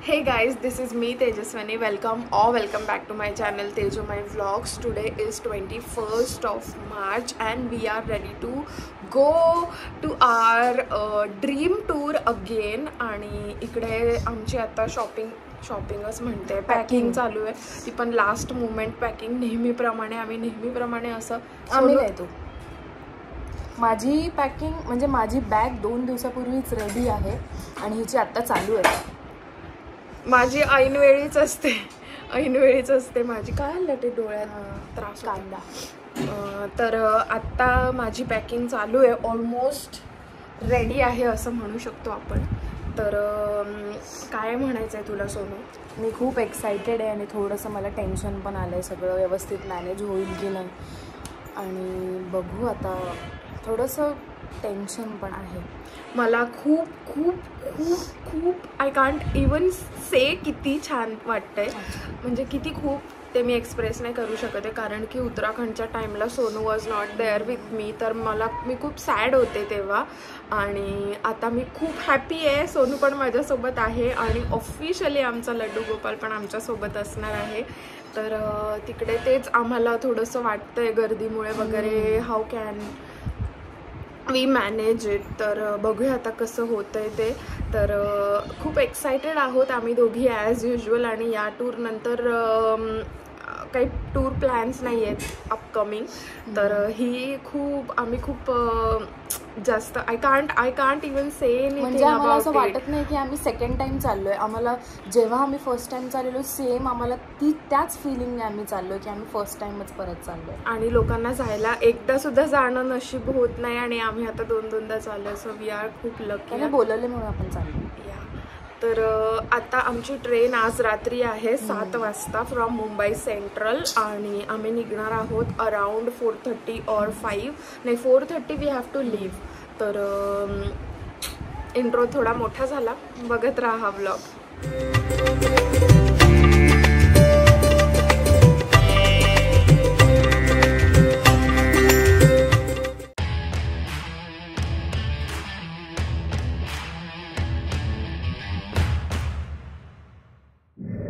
Hey guys, this is me Tejaswani. Welcome back to my channel Tejumai Vlogs. Today is 21st of March and we are ready to go to our dream tour again. आणि इकडे आमची आता शॉपिंगच म्हणते packing चालू आहे. ती पण last moment packing. नेहमीप्रमाणे असं आम्ही येतो. माझी पॅकिंग म्हणजे माझी बॅग 2 दिवसापूर्वीच रेडी आहे आणि हिची आत्ता चालू आहे. माझी ऐनवेळीच असते माझी. काय आलं ते डोळ्यात त्रास कांदा. तर आत्ता माझी पॅकिंग चालू आहे. ऑलमोस्ट रेडी आहे असं म्हणू शकतो आपण. तर काय म्हणायचं आहे तुला सोनू? मी खूप एक्सायटेड आहे आणि थोडंसं मला टेन्शन पण आलं आहे. सगळं व्यवस्थित मॅनेज होईल की नाही आणि बघू आता. थोडंसं टेन्शन पण आहे मला. खूप खूप खूप खूप आय कांट इवन से किती छान वाटतंय. म्हणजे किती खूप ते मी एक्सप्रेस नाही करू शकत आहे. कारण की उत्तराखंडच्या टाईमला Sonu was not there with me. तर मी खूप सॅड होते तेव्हा. आणि आता मी खूप हॅपी आहे. सोनू पण माझ्यासोबत आहे आणि ऑफिशियली आमचा लड्डू गोपाल पण आमच्यासोबत असणार आहे. तर तिकडे तेच आम्हाला थोडंसं वाटतंय गर्दीमुळे वगैरे. How can we manage it. तर बघूया आता कसं होतंय ते. तर खूप एक्सायटेड आहोत आम्ही दोघी ॲज युजल. आणि या टूरनंतर काही टूर प्लॅन्स नाही आहेत अपकमिंग. तर आम्ही खूप जास्त I can't even say anything. म्हणजे आम्हाला असं वाटत नाही की आम्ही सेकंड टाइम चाललोय. आम्हाला जेव्हा आम्ही फर्स्ट टाइम चाललेलो सेम आम्हाला त्याच फिलिंगने आम्ही चाललोय की आम्ही फर्स्ट टाइमच परत चाललोय. आणि लोकांना जायला एकदा सुद्धा जाणं नशीब होत नाही आणि आम्ही आता 2-2दा चाललोय. सो वी आर खूप लकी. बोलवले म्हणून आपण चाललो. तर आता आमची ट्रेन आज रात्री आहे 7 वाजता फ्रॉम मुंबई सेंट्रल. आणि आम्ही निघणार आहोत अराउंड 4:30 or 5. नाही 4:30 वी हॅव टू लीव. तर इंट्रो थोडा मोठा झाला. बघत राहा हा vlog.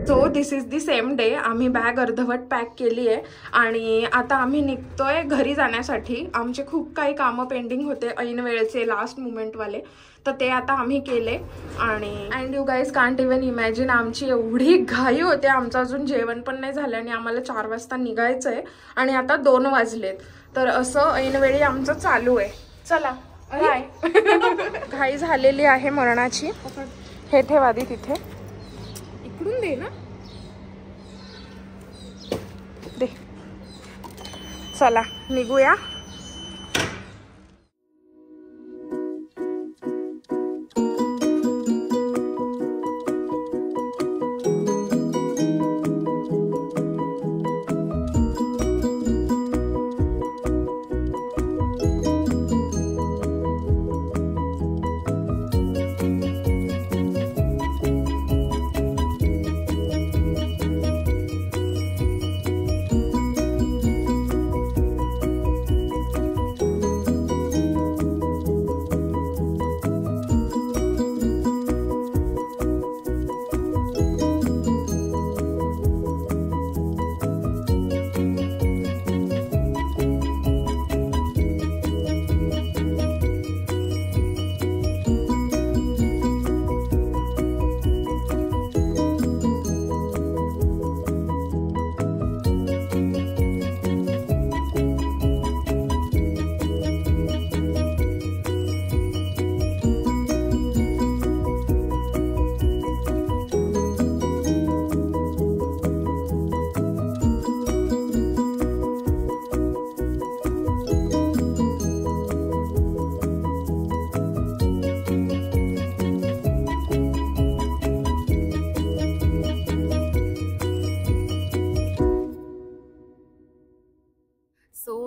So this is the same day. आम्ही बॅग अर्धवट पॅक केली आहे आणि आता आम्ही निघतोय घरी जाण्यासाठी. आमचे खूप काही कामं पेंडिंग होते ऐन वेळेचे लास्ट मुमेंटवाले. तर ते आता आम्ही केले. आणि and you guys can't even imagine आमची एवढी घाई होते. आमचं अजून जेवण पण नाही झालं आणि आम्हाला 4 वाजता निघायचं आहे आणि आता 2 वाजलेत. तर असं ऐनवेळी आमचं चालू आहे. चला बाय. घाई झालेली आहे मरणाची. हे ठेव आधी तिथे. इकडून दे ना. दे. चला निघूया.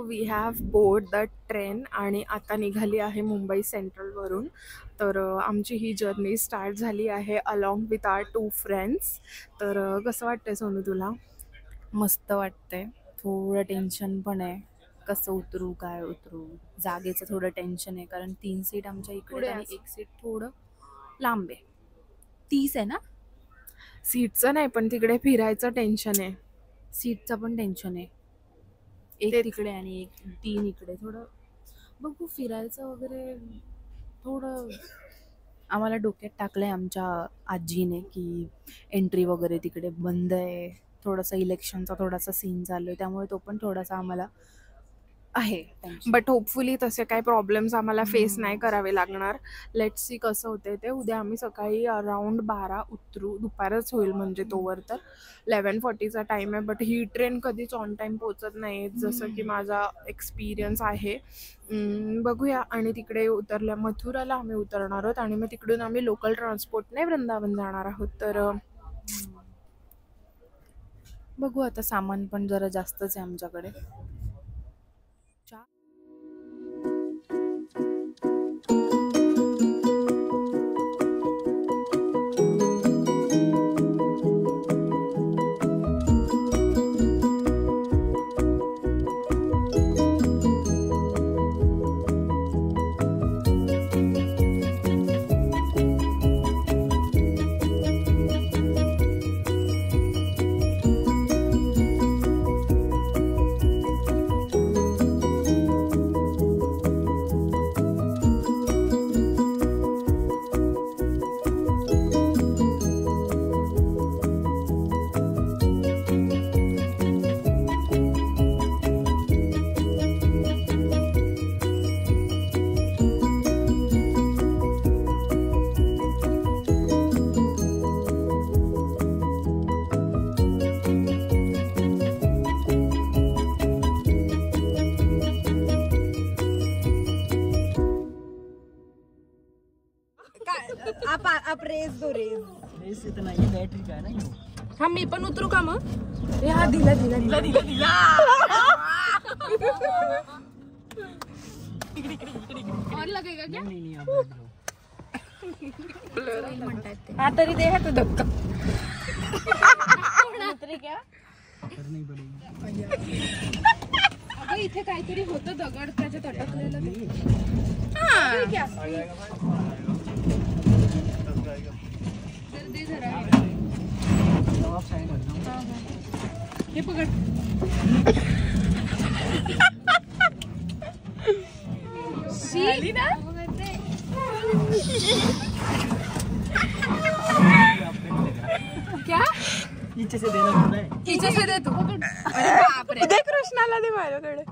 We have board the train आणि आता निघाली आहे मुंबई सेंट्रलवरून. तर आमची ही जर्नी स्टार्ट झाली आहे अलॉंग विथ आर 2 फ्रेंड्स. तर कसं वाटतंय सोनू तुला? मस्त वाटतंय. थोडं टेन्शन पण आहे. कसं उतरू काय उतरू. जागेचं थोडं टेन्शन आहे कारण 3 सीट आमच्या इकडे आणि 1 सीट थोडं लांब आहे. 30 आहे ना? सीटचं नाही, पण तिकडे फिरायचं टेन्शन आहे. सीटचं पण टेन्शन आहे. एक तेच. तिकडे आणि एक 3 इकडे. थोडं बघू फिरायचं वगैरे. थोडं आम्हाला डोक्यात टाकलंय आमच्या आजीने की एंट्री वगैरे तिकडे बंद आहे. थोडासा इलेक्शनचा थोडासा सीन चालू आहे, त्यामुळे तो पण थोडासा आम्हाला आहे tension. बट होपफुली तसे काही प्रॉब्लेम्स आम्हाला फेस नाही करावे लागणार. लेट्स सी कसं होते ते. उद्या आम्ही सकाळी अराउंड 12 उतरू. दुपारच होईल म्हणजे तोवर तर 11:40चा टाईम आहे. बट ही ट्रेन कधीच ऑन टाईम पोचत नाही, जसं की माझा एक्सपिरियन्स आहे. बघूया. आणि तिकडे उतरल्या मथुराला आम्ही उतरणार आहोत आणि मग तिकडून आम्ही लोकल ट्रान्सपोर्टने वृंदावन जाणार आहोत. तर बघू आता. सामान पण जरा जास्तच आहे आमच्याकडे. आप रेस दो. रेस इतना ये बैटरी का है ना ये. हाँ मी पण उतरू का मग? हा दिला दिला दिला दिला दिला. और लगेगा क्या? नहीं आप बैठ जाओ. हा तरी दे तो धक्का. उतरी क्या करनी पड़ेगी. अगं इथे काहीतरी होतं दगड त्याच्यात अटकलेलं. दे जरा. आप साइड कर दो. हे पकड. आली ना. क्या नीचे से देना पड़ता है. नीचे से दे तू. अरे बाप रे. दे कृष्णाला दे माझ्याकडे.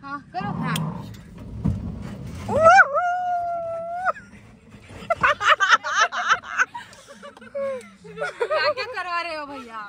हाँ करो. हाँ क्या करवा रहे हो भैया?